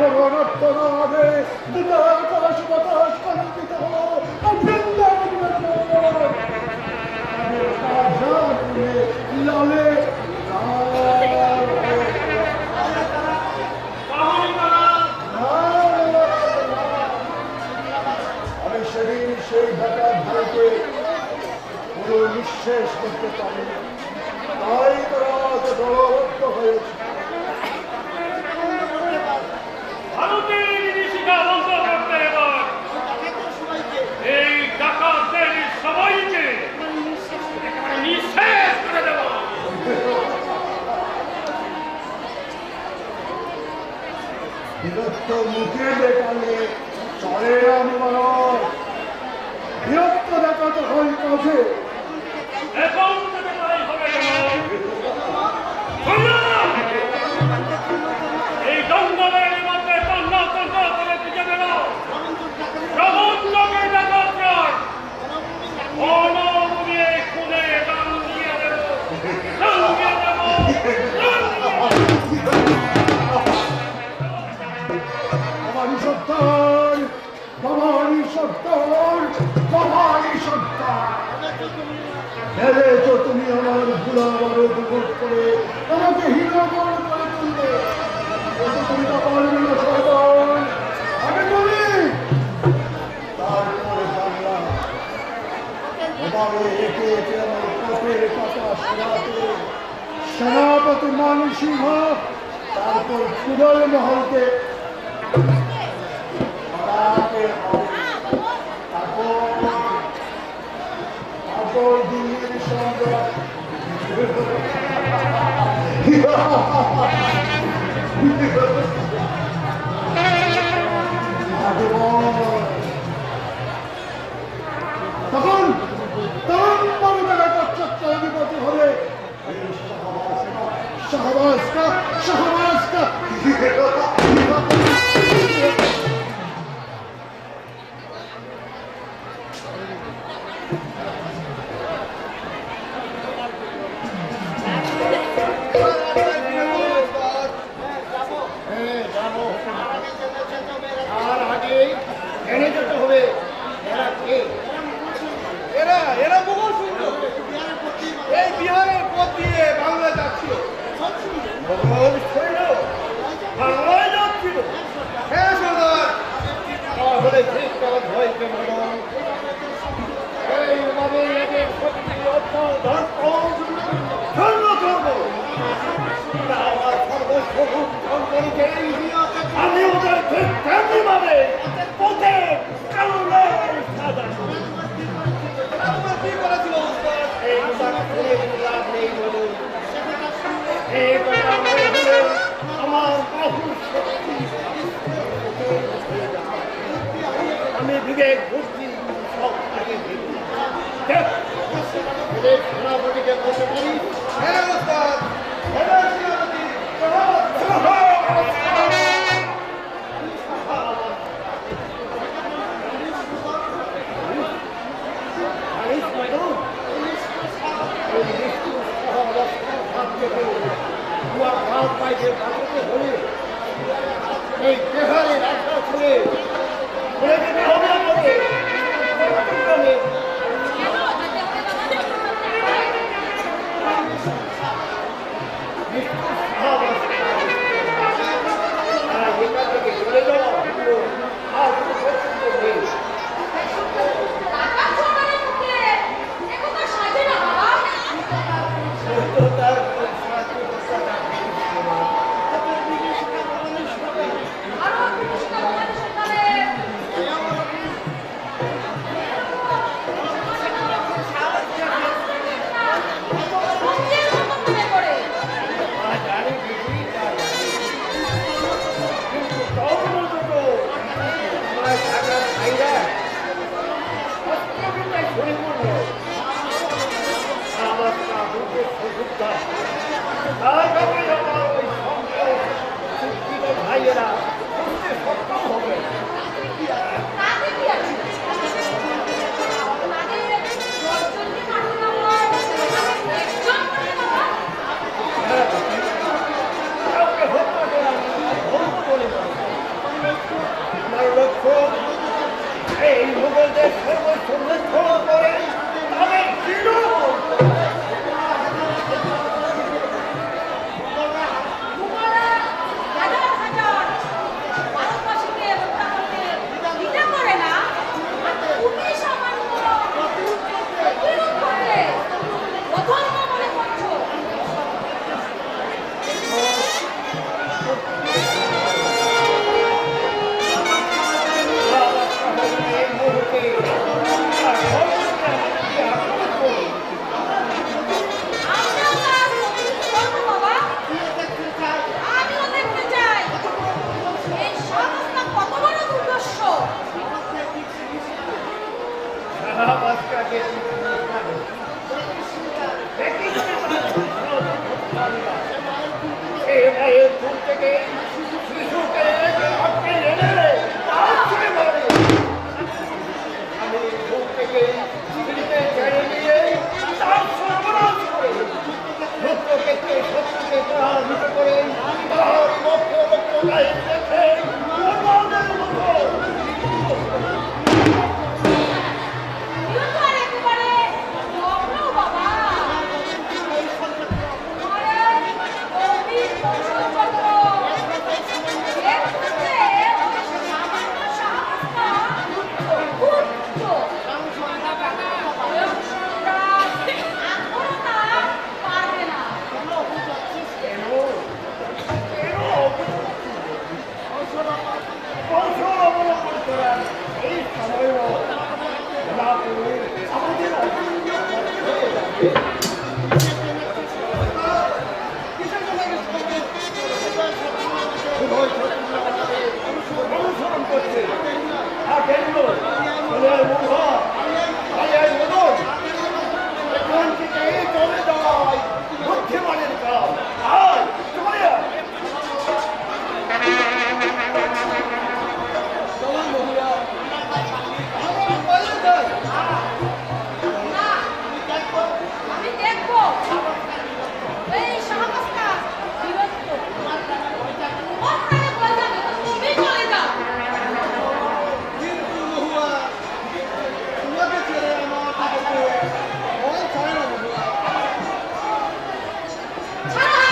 মরণাত্মনাদে দুটো আকাশ বাতাস কল্পিত হলো লালে আমি সেদিন সেই ঢাকা ভারতে পুরো নিঃশেষ করতে পারি, তাই তারা দলবদ্ধ হয়েছে। এই ডাকাতদের সবাইকে নিঃশেষ করে দেব। বিরক্ত মুখে দেখালে চলে আমার বিরক্ত দেখাতে হয় কাছে। এখন থেকে তাই হবে এই জঙ্গলের মধ্যে তন্না তন্না করে দিতে দেব। প্রবন্ধকে ডাকাতরা অনমনে খুনে দান দিয়ে দেব, রঙিয়ে দেব। ভবানী সত্তর, ভবানী সত্তর, ভবানী সত্তর। হেরেছো তুমি আমার ভুলা বারো দুপুর করে আমাকে হীনগর করে তুলবে। তুমি তো পারবে না সর্বন, আমি বলি। তারপরে জানলাম এবারে একে একে আমার পথের কথা শোনাতে সেনাপতি মানসিংহ, তারপর কুদল মহলকে, তারপর দিল্লির সঙ্গে তখন বড় টাকা কচ্ছাত্র অধিপতি হবে শাহবাজকা শাহবাজকা। আর আগে এনে যেতে হবে এরা কে? এরা মুঘল সৈন্য, এই বিহারের পথ দিয়ে বাংলায় যাচ্ছিল। মুঘল সৈন্য বাংলায় যাচ্ছিল? হ্যাঁ সর্দার, তাহলে ঠিক তারা ভয় কেন? এইভাবে এদের শক্তি অর্থাৎ ধর্ম করব, আমার সর্বস্ব আমি ওদের ঠিক তেমনি ভাবে পথে আমি বিবেক বুদ্ধি সব আগে সেনাপতিকে বলতে পারি। হ্যাঁ ওস্তাদ, হ্যাঁ সেনাপতি। এই তেহারের আশা ছেড়ে বলে যেতে হবে আমাদের। এখান থেকে চলে যাওয়া আর পছন্দ নেই। মায়ের বুক থেকে শিশুকে আটকে এনে তাড়াতাড়ি মারে। আমি বুক থেকে স্ত্রীকে ছেড়ে নিয়ে তার সর্বনাশ করে শত্রুকে প্রহার দিতে করে তার লক্ষ লক্ষ গায়ে রেখে উন্মাদের মতো কৌশল অবলম্বন করার এই সময়ও না করে আমাদের অনুসরণ করছে আর কেন এখান থেকে চলে যায় বুদ্ধিমানের কাজ আর চলে আয়। আমি দেখবো এই সাহসটা বিরক্ত ওখানে বলে যাবে তুমি চলে যাও কিন্তু মহুয়া তোমাকে ছেড়ে আমার কাছে মন ছাড়ে না মহুয়া। ছাড়া